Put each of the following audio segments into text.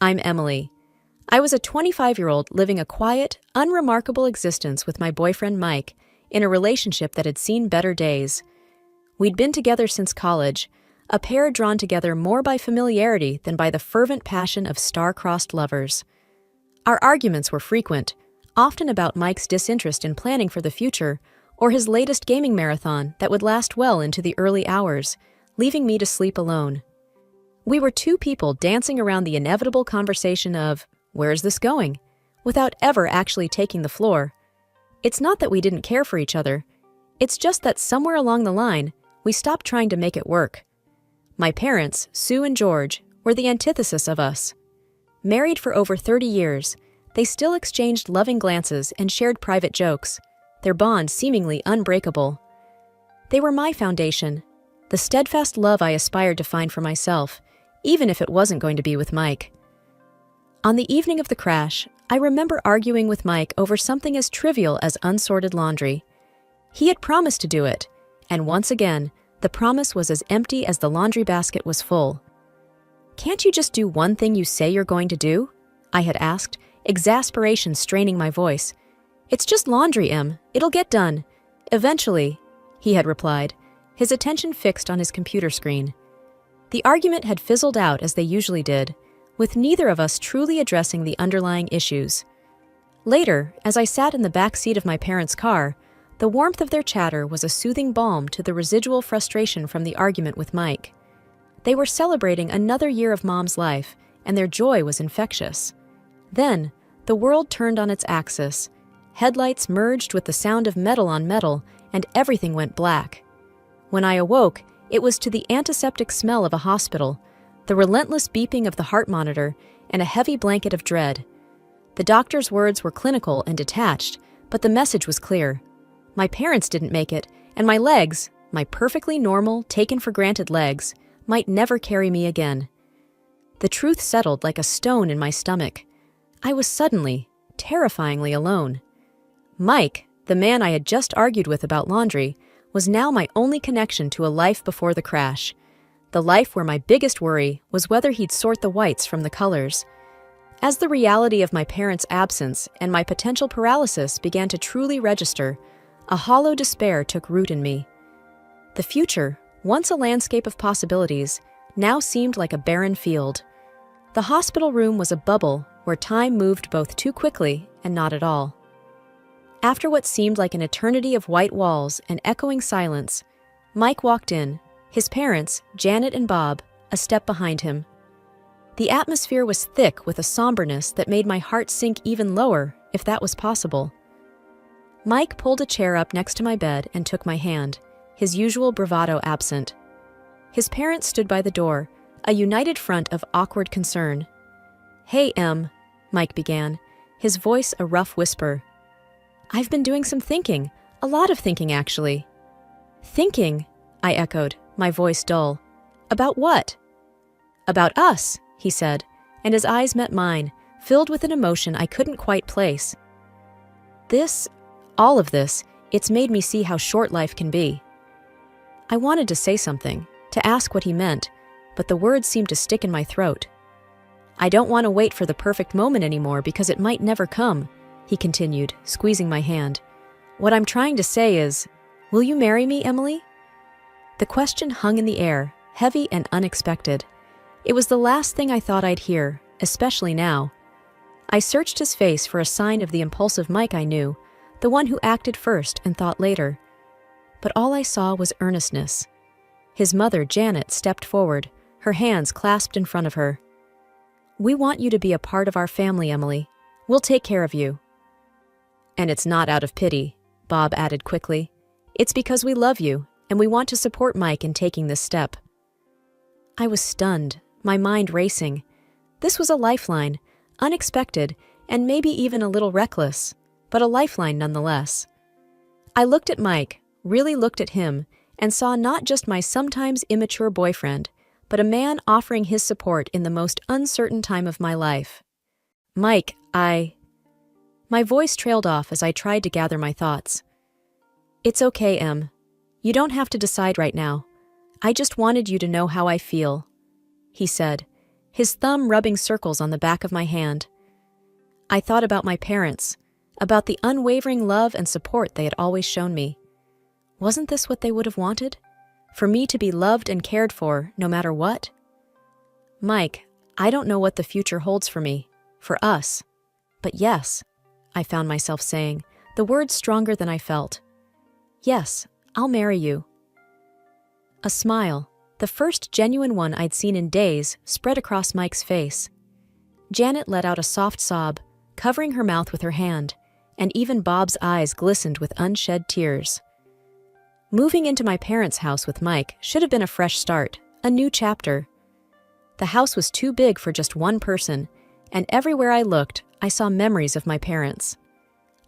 I'm Emily. I was a 25-year-old living a quiet, unremarkable existence with my boyfriend Mike in a relationship that had seen better days. We'd been together since college, a pair drawn together more by familiarity than by the fervent passion of star-crossed lovers. Our arguments were frequent, often about Mike's disinterest in planning for the future or his latest gaming marathon that would last well into the early hours, leaving me to sleep alone. We were two people dancing around the inevitable conversation of, "Where's this going?" without ever actually taking the floor. It's not that we didn't care for each other. It's just that somewhere along the line, we stopped trying to make it work. My parents, Sue and George, were the antithesis of us. Married for over 30 years, they still exchanged loving glances and shared private jokes, their bond seemingly unbreakable. They were my foundation, the steadfast love I aspired to find for myself, even if it wasn't going to be with Mike. On the evening of the crash, I remember arguing with Mike over something as trivial as unsorted laundry. He had promised to do it, and once again, the promise was as empty as the laundry basket was full. "Can't you just do one thing you say you're going to do?" I had asked, exasperation straining my voice. "It's just laundry, Em. It'll get done. Eventually," he had replied, his attention fixed on his computer screen. The argument had fizzled out as they usually did, with neither of us truly addressing the underlying issues. Later, as I sat in the back seat of my parents' car, the warmth of their chatter was a soothing balm to the residual frustration from the argument with Mike. They were celebrating another year of Mom's life, and their joy was infectious. Then, the world turned on its axis. Headlights merged with the sound of metal on metal, and everything went black. When I awoke, it was to the antiseptic smell of a hospital, the relentless beeping of the heart monitor, and a heavy blanket of dread. The doctor's words were clinical and detached, but the message was clear. My parents didn't make it, and my legs, my perfectly normal, taken-for-granted legs, might never carry me again. The truth settled like a stone in my stomach. I was suddenly, terrifyingly alone. Mike, the man I had just argued with about laundry, was now my only connection to a life before the crash. The life where my biggest worry was whether he'd sort the whites from the colors. As the reality of my parents' absence and my potential paralysis began to truly register, a hollow despair took root in me. The future, once a landscape of possibilities, now seemed like a barren field. The hospital room was a bubble where time moved both too quickly and not at all. After what seemed like an eternity of white walls and echoing silence, Mike walked in, his parents, Janet and Bob, a step behind him. The atmosphere was thick with a somberness that made my heart sink even lower, if that was possible. Mike pulled a chair up next to my bed and took my hand, his usual bravado absent. His parents stood by the door, a united front of awkward concern. "Hey, Em," Mike began, his voice a rough whisper. "I've been doing some thinking, a lot of thinking, actually." "Thinking?" I echoed, my voice dull. "About what?" "About us," he said, and his eyes met mine, filled with an emotion I couldn't quite place. All of this, it's made me see how short life can be." I wanted to say something, to ask what he meant, but the words seemed to stick in my throat. "I don't want to wait for the perfect moment anymore because it might never come," he continued, squeezing my hand. "What I'm trying to say is, will you marry me, Emily?" The question hung in the air, heavy and unexpected. It was the last thing I thought I'd hear, especially now. I searched his face for a sign of the impulsive Mike I knew, the one who acted first and thought later. But all I saw was earnestness. His mother, Janet, stepped forward, her hands clasped in front of her. "We want you to be a part of our family, Emily. We'll take care of you." "And it's not out of pity," Bob added quickly. "It's because we love you, and we want to support Mike in taking this step." I was stunned, my mind racing. This was a lifeline, unexpected, and maybe even a little reckless, but a lifeline nonetheless. I looked at Mike, really looked at him, and saw not just my sometimes immature boyfriend, but a man offering his support in the most uncertain time of my life. "Mike, My voice trailed off as I tried to gather my thoughts. "It's okay, Em. You don't have to decide right now. I just wanted you to know how I feel," he said, his thumb rubbing circles on the back of my hand. I thought about my parents, about the unwavering love and support they had always shown me. Wasn't this what they would have wanted? For me to be loved and cared for, no matter what? Mike, I don't know what the future holds for me, for us. But yes, I found myself saying, the words stronger than I felt. Yes, I'll marry you. A smile, the first genuine one I'd seen in days, spread across Mike's face. Janet let out a soft sob, covering her mouth with her hand, and even Bob's eyes glistened with unshed tears. Moving into my parents' house with Mike should have been a fresh start, a new chapter. The house was too big for just one person, and everywhere I looked, I saw memories of my parents.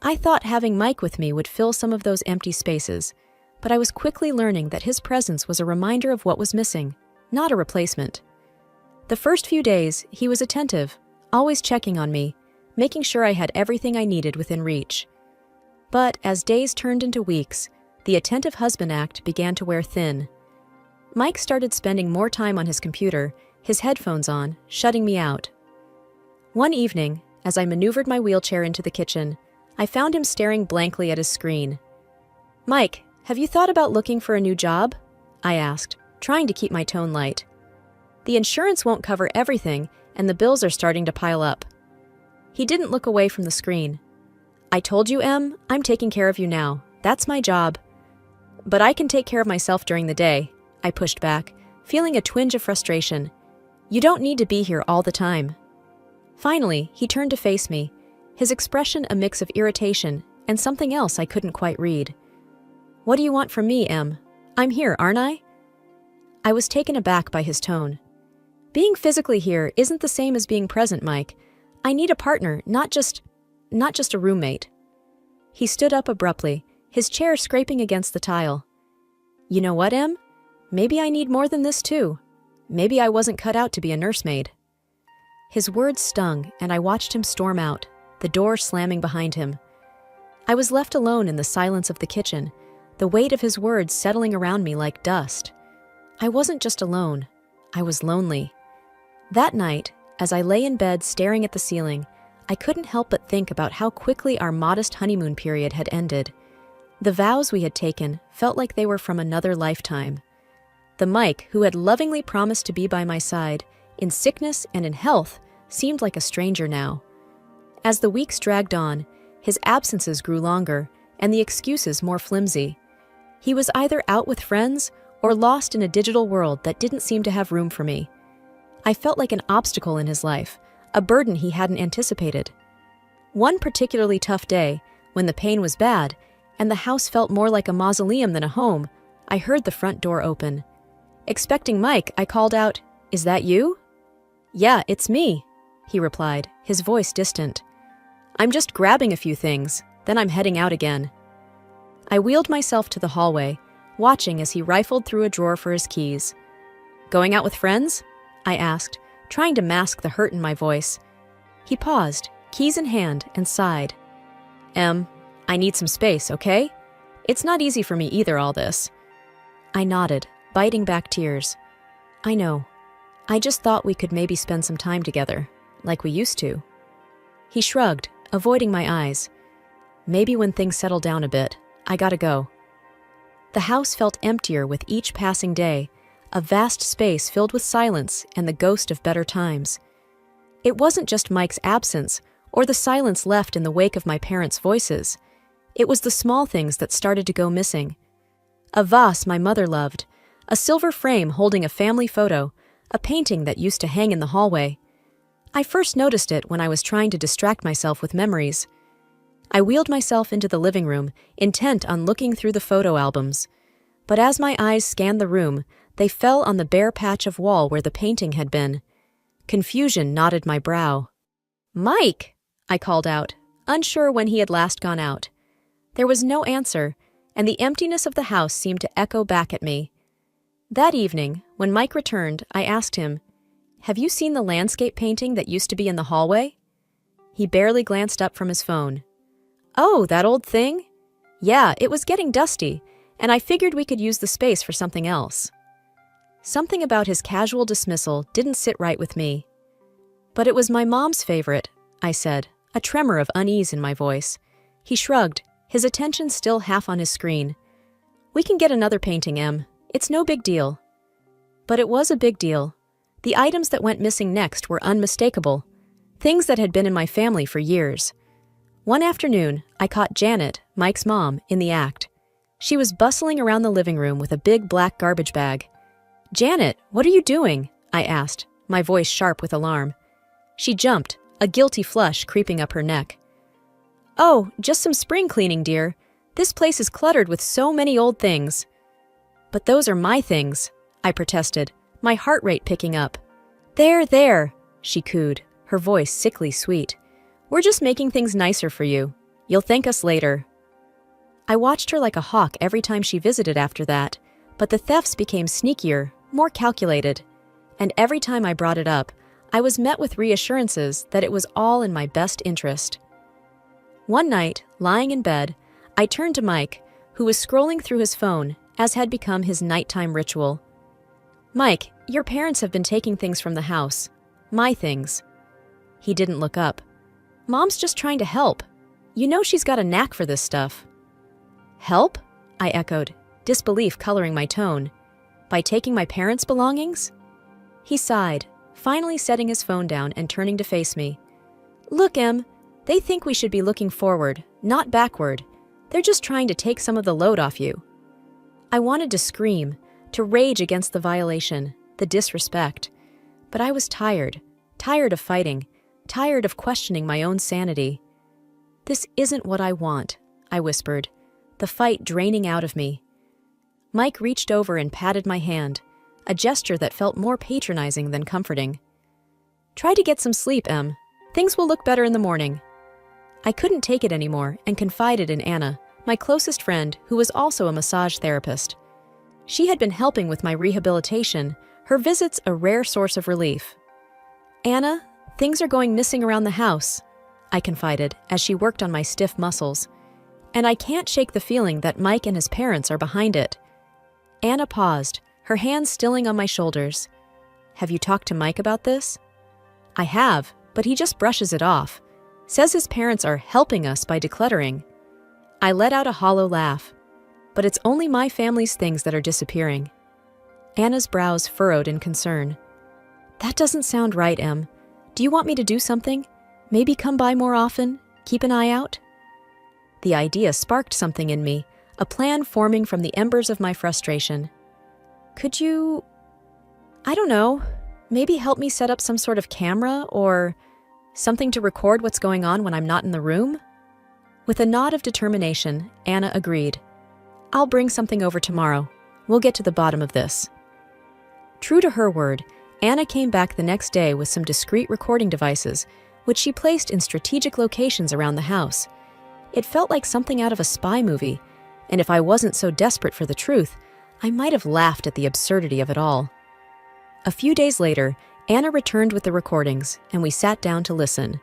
I thought having Mike with me would fill some of those empty spaces, but I was quickly learning that his presence was a reminder of what was missing, not a replacement. The first few days, he was attentive, always checking on me, making sure I had everything I needed within reach. But as days turned into weeks, the attentive husband act began to wear thin. Mike started spending more time on his computer, his headphones on, shutting me out. One evening, as I maneuvered my wheelchair into the kitchen, I found him staring blankly at his screen. "Mike, have you thought about looking for a new job?" I asked, trying to keep my tone light. "The insurance won't cover everything, and the bills are starting to pile up." He didn't look away from the screen. "I told you, Em, I'm taking care of you now. That's my job." "But I can take care of myself during the day," I pushed back, feeling a twinge of frustration. "You don't need to be here all the time." Finally, he turned to face me, his expression a mix of irritation and something else I couldn't quite read. "What do you want from me, Em? I'm here, aren't I?" I was taken aback by his tone. "Being physically here isn't the same as being present, Mike. I need a partner, not just a roommate." He stood up abruptly, his chair scraping against the tile. "You know what, Em? Maybe I need more than this too. Maybe I wasn't cut out to be a nursemaid." His words stung, and I watched him storm out, the door slamming behind him. I was left alone in the silence of the kitchen, the weight of his words settling around me like dust. I wasn't just alone, I was lonely. That night, as I lay in bed staring at the ceiling, I couldn't help but think about how quickly our modest honeymoon period had ended. The vows we had taken felt like they were from another lifetime. The Mike who had lovingly promised to be by my side, in sickness and in health, seemed like a stranger now. As the weeks dragged on, his absences grew longer, and the excuses more flimsy. He was either out with friends or lost in a digital world that didn't seem to have room for me. I felt like an obstacle in his life, a burden he hadn't anticipated. One particularly tough day, when the pain was bad, and the house felt more like a mausoleum than a home, I heard the front door open. Expecting Mike, I called out, "Is that you?" "Yeah, it's me," he replied, his voice distant. "I'm just grabbing a few things, then I'm heading out again." I wheeled myself to the hallway, watching as he rifled through a drawer for his keys. "Going out with friends?" I asked, trying to mask the hurt in my voice. He paused, keys in hand, and sighed. "Em, I need some space, okay? It's not easy for me either, all this." I nodded, biting back tears. "I know. I just thought we could maybe spend some time together, like we used to." He shrugged, avoiding my eyes. "Maybe when things settle down a bit, I gotta go." The house felt emptier with each passing day, a vast space filled with silence and the ghost of better times. It wasn't just Mike's absence or the silence left in the wake of my parents' voices. It was the small things that started to go missing. A vase my mother loved, a silver frame holding a family photo, a painting that used to hang in the hallway. I first noticed it when I was trying to distract myself with memories. I wheeled myself into the living room, intent on looking through the photo albums. But as my eyes scanned the room, they fell on the bare patch of wall where the painting had been. Confusion knotted my brow. "Mike!" I called out, unsure when he had last gone out. There was no answer, and the emptiness of the house seemed to echo back at me. That evening, when Mike returned, I asked him, "Have you seen the landscape painting that used to be in the hallway?" He barely glanced up from his phone. "Oh, that old thing? Yeah, it was getting dusty, and I figured we could use the space for something else." Something about his casual dismissal didn't sit right with me. But it was my mom's favorite, I said, a tremor of unease in my voice. He shrugged, his attention still half on his screen. We can get another painting, Em. It's no big deal. But it was a big deal. The items that went missing next were unmistakable, things that had been in my family for years. One afternoon, I caught Janet, Mike's mom, in the act. She was bustling around the living room with a big black garbage bag. "Janet, what are you doing?" I asked, my voice sharp with alarm. She jumped, a guilty flush creeping up her neck. "Oh, just some spring cleaning, dear. This place is cluttered with so many old things." "But those are my things," I protested, my heart rate picking up. There, she cooed, her voice sickly sweet. "We're just making things nicer for you. You'll thank us later." I watched her like a hawk every time she visited after that, but the thefts became sneakier, more calculated. And every time I brought it up, I was met with reassurances that it was all in my best interest. One night, lying in bed, I turned to Mike, who was scrolling through his phone, as had become his nighttime ritual. "Mike, your parents have been taking things from the house. My things." He didn't look up. "Mom's just trying to help. You know she's got a knack for this stuff." "Help?" I echoed, disbelief coloring my tone. "By taking my parents' belongings?" He sighed, finally setting his phone down and turning to face me. "Look, Em, they think we should be looking forward, not backward. They're just trying to take some of the load off you." I wanted to scream, to rage against the violation, the disrespect. But I was tired of fighting, tired of questioning my own sanity. "This isn't what I want," I whispered, the fight draining out of me. Mike reached over and patted my hand, a gesture that felt more patronizing than comforting. "Try to get some sleep, Em. Things will look better in the morning." I couldn't take it anymore and confided in Anna, my closest friend, who was also a massage therapist. She had been helping with my rehabilitation, her visits a rare source of relief. "Anna, things are going missing around the house," I confided as she worked on my stiff muscles. "And I can't shake the feeling that Mike and his parents are behind it." Anna paused, her hands stilling on my shoulders. "Have you talked to Mike about this?" "I have, but he just brushes it off. Says his parents are helping us by decluttering." I let out a hollow laugh. "But it's only my family's things that are disappearing." Anna's brows furrowed in concern. "That doesn't sound right, Em. Do you want me to do something? Maybe come by more often? Keep an eye out?" The idea sparked something in me, a plan forming from the embers of my frustration. "Could you, I don't know, maybe help me set up some sort of camera or something to record what's going on when I'm not in the room?" With a nod of determination, Anna agreed. "I'll bring something over tomorrow. We'll get to the bottom of this." True to her word, Anna came back the next day with some discreet recording devices, which she placed in strategic locations around the house. It felt like something out of a spy movie, and if I wasn't so desperate for the truth, I might have laughed at the absurdity of it all. A few days later, Anna returned with the recordings, and we sat down to listen.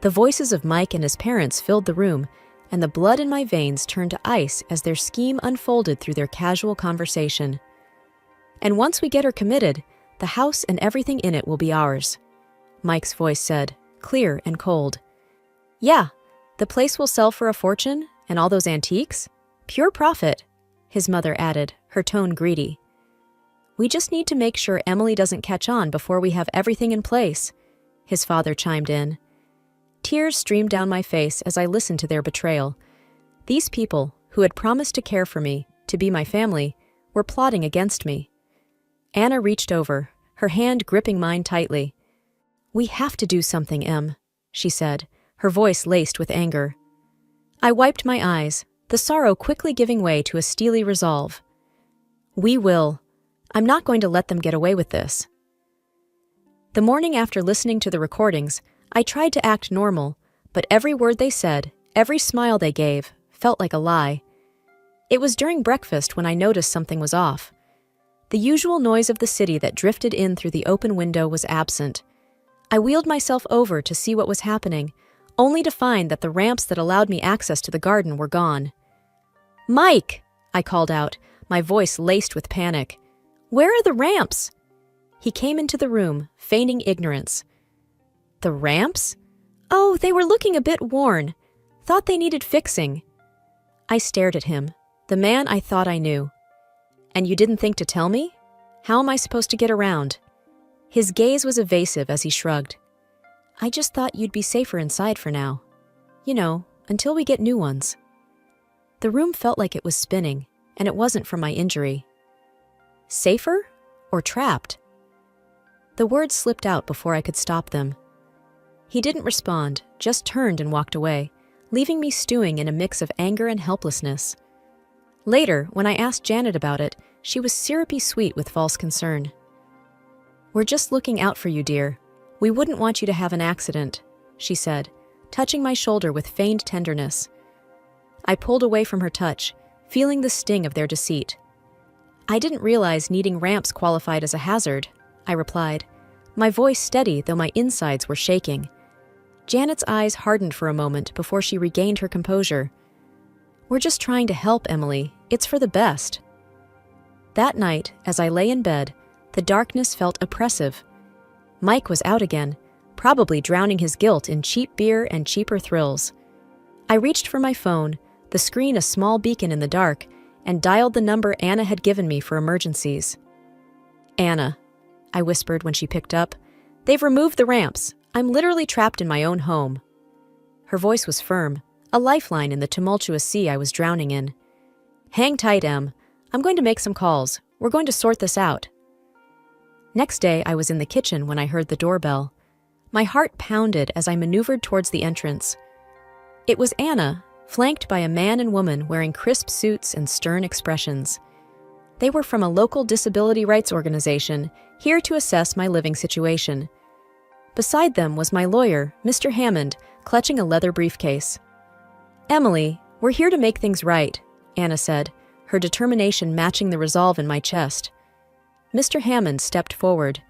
The voices of Mike and his parents filled the room, and the blood in my veins turned to ice as their scheme unfolded through their casual conversation. "And once we get her committed, the house and everything in it will be ours," Mike's voice said, clear and cold. "Yeah, the place will sell for a fortune, and all those antiques? Pure profit," his mother added, her tone greedy. "We just need to make sure Emily doesn't catch on before we have everything in place," his father chimed in. Tears streamed down my face as I listened to their betrayal. These people, who had promised to care for me, to be my family, were plotting against me. Anna reached over, her hand gripping mine tightly. "We have to do something, Em," she said, her voice laced with anger. I wiped my eyes, the sorrow quickly giving way to a steely resolve. "We will. I'm not going to let them get away with this." The morning after listening to the recordings, I tried to act normal, but every word they said, every smile they gave, felt like a lie. It was during breakfast when I noticed something was off. The usual noise of the city that drifted in through the open window was absent. I wheeled myself over to see what was happening, only to find that the ramps that allowed me access to the garden were gone. "Mike!" I called out, my voice laced with panic. "Where are the ramps?" He came into the room, feigning ignorance. The ramps? Oh, they were looking a bit worn. Thought they needed fixing. I stared at him, the man I thought I knew. And you didn't think to tell me? How am I supposed to get around? His gaze was evasive as he shrugged. I just thought you'd be safer inside for now. You know, until we get new ones. The room felt like it was spinning, and it wasn't from my injury. Safer? Or trapped? The words slipped out before I could stop them. He didn't respond, just turned and walked away, leaving me stewing in a mix of anger and helplessness. Later, when I asked Janet about it, she was syrupy sweet with false concern. We're just looking out for you, dear. We wouldn't want you to have an accident, she said, touching my shoulder with feigned tenderness. I pulled away from her touch, feeling the sting of their deceit. I didn't realize needing ramps qualified as a hazard, I replied, my voice steady though my insides were shaking. Janet's eyes hardened for a moment before she regained her composure. We're just trying to help, Emily. It's for the best. That night, as I lay in bed, the darkness felt oppressive. Mike was out again, probably drowning his guilt in cheap beer and cheaper thrills. I reached for my phone, the screen a small beacon in the dark, and dialed the number Anna had given me for emergencies. Anna, I whispered when she picked up. They've removed the ramps. I'm literally trapped in my own home. Her voice was firm, a lifeline in the tumultuous sea I was drowning in. Hang tight, Em. I'm going to make some calls. We're going to sort this out. Next day, I was in the kitchen when I heard the doorbell. My heart pounded as I maneuvered towards the entrance. It was Anna, flanked by a man and woman wearing crisp suits and stern expressions. They were from a local disability rights organization, here to assess my living situation. Beside them was my lawyer, Mr. Hammond, clutching a leather briefcase. Emily, we're here to make things right, Anna said, her determination matching the resolve in my chest. Mr. Hammond stepped forward.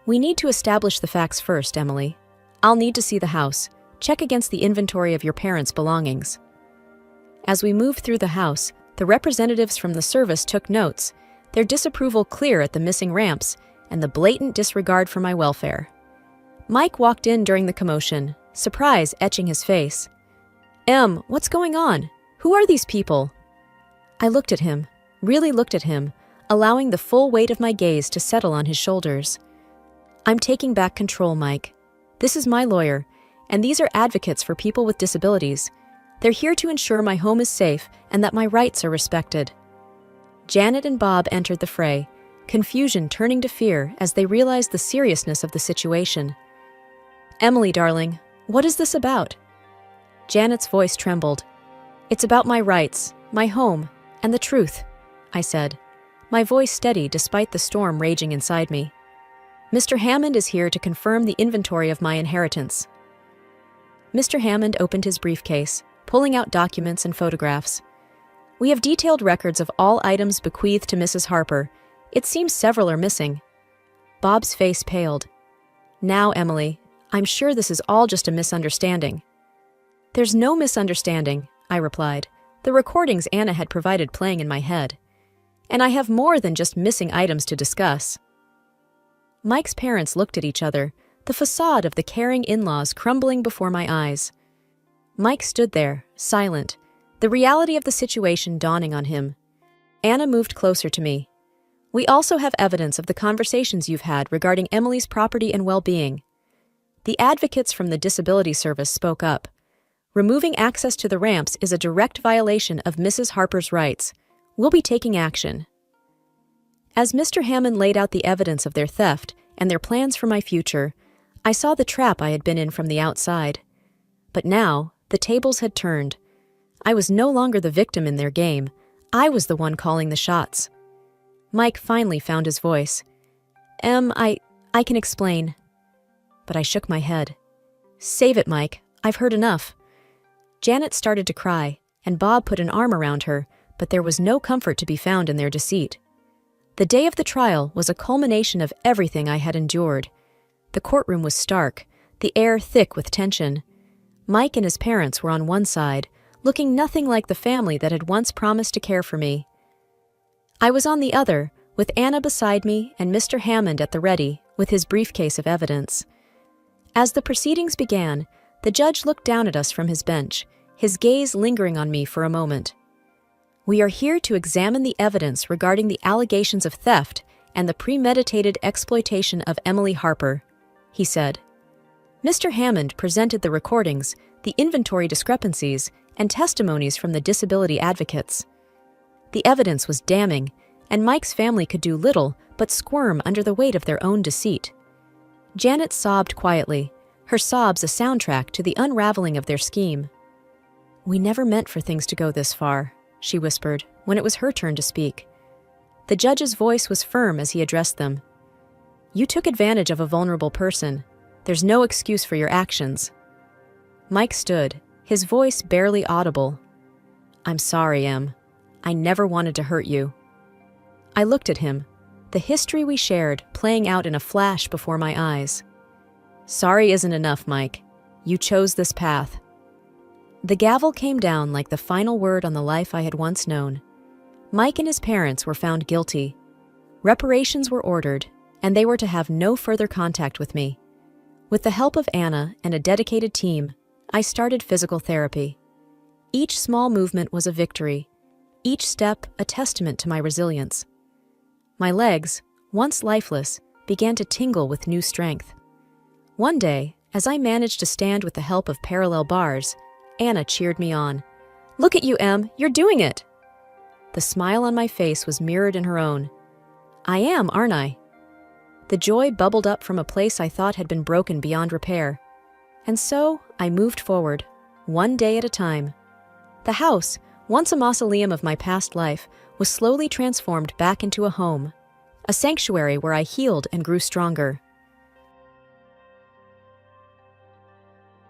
We need to establish the facts first, Emily. I'll need to see the house, check against the inventory of your parents' belongings. As we moved through the house, the representatives from the service took notes, their disapproval clear at the missing ramps and the blatant disregard for my welfare. Mike walked in during the commotion, surprise etching his face. Em, what's going on? Who are these people? I looked at him, really looked at him, allowing the full weight of my gaze to settle on his shoulders. I'm taking back control, Mike. This is my lawyer, and these are advocates for people with disabilities. They're here to ensure my home is safe and that my rights are respected. Janet and Bob entered the fray, confusion turning to fear as they realized the seriousness of the situation. Emily, darling, what is this about? Janet's voice trembled. It's about my rights, my home, and the truth, I said, my voice steady despite the storm raging inside me. Mr. Hammond is here to confirm the inventory of my inheritance. Mr. Hammond opened his briefcase, pulling out documents and photographs. We have detailed records of all items bequeathed to Mrs. Harper. It seems several are missing. Bob's face paled. Now, Emily, I'm sure this is all just a misunderstanding. There's no misunderstanding, I replied, the recordings Anna had provided playing in my head. And I have more than just missing items to discuss. Mike's parents looked at each other, the facade of the caring in-laws crumbling before my eyes. Mike stood there, silent, the reality of the situation dawning on him. Anna moved closer to me. We also have evidence of the conversations you've had regarding Emily's property and well-being. The advocates from the Disability Service spoke up. Removing access to the ramps is a direct violation of Mrs. Harper's rights. We'll be taking action. As Mr. Hammond laid out the evidence of their theft and their plans for my future, I saw the trap I had been in from the outside. But now, the tables had turned. I was no longer the victim in their game. I was the one calling the shots. Mike finally found his voice. I can explain. But I shook my head. Save it, Mike. I've heard enough. Janet started to cry, and Bob put an arm around her, but there was no comfort to be found in their deceit. The day of the trial was a culmination of everything I had endured. The courtroom was stark, the air thick with tension. Mike and his parents were on one side, looking nothing like the family that had once promised to care for me. I was on the other, with Anna beside me and Mr. Hammond at the ready, with his briefcase of evidence. As the proceedings began, the judge looked down at us from his bench, his gaze lingering on me for a moment. "We are here to examine the evidence regarding the allegations of theft and the premeditated exploitation of Emily Harper," he said. Mr. Hammond presented the recordings, the inventory discrepancies, and testimonies from the disability advocates. The evidence was damning, and Mike's family could do little but squirm under the weight of their own deceit. Janet sobbed quietly, her sobs a soundtrack to the unraveling of their scheme. "We never meant for things to go this far," she whispered, when it was her turn to speak. The judge's voice was firm as he addressed them. "You took advantage of a vulnerable person. There's no excuse for your actions." Mike stood, his voice barely audible. "I'm sorry, Em. I never wanted to hurt you." I looked at him, the history we shared playing out in a flash before my eyes. "Sorry isn't enough, Mike. You chose this path." The gavel came down like the final word on the life I had once known. Mike and his parents were found guilty. Reparations were ordered, and they were to have no further contact with me. With the help of Anna and a dedicated team, I started physical therapy. Each small movement was a victory, each step a testament to my resilience. My legs, once lifeless, began to tingle with new strength. One day, as I managed to stand with the help of parallel bars, Anna cheered me on. "Look at you, Em, you're doing it!" The smile on my face was mirrored in her own. "I am, aren't I?" The joy bubbled up from a place I thought had been broken beyond repair. And so I moved forward, one day at a time. The house, once a mausoleum of my past life, was slowly transformed back into a home, a sanctuary where I healed and grew stronger.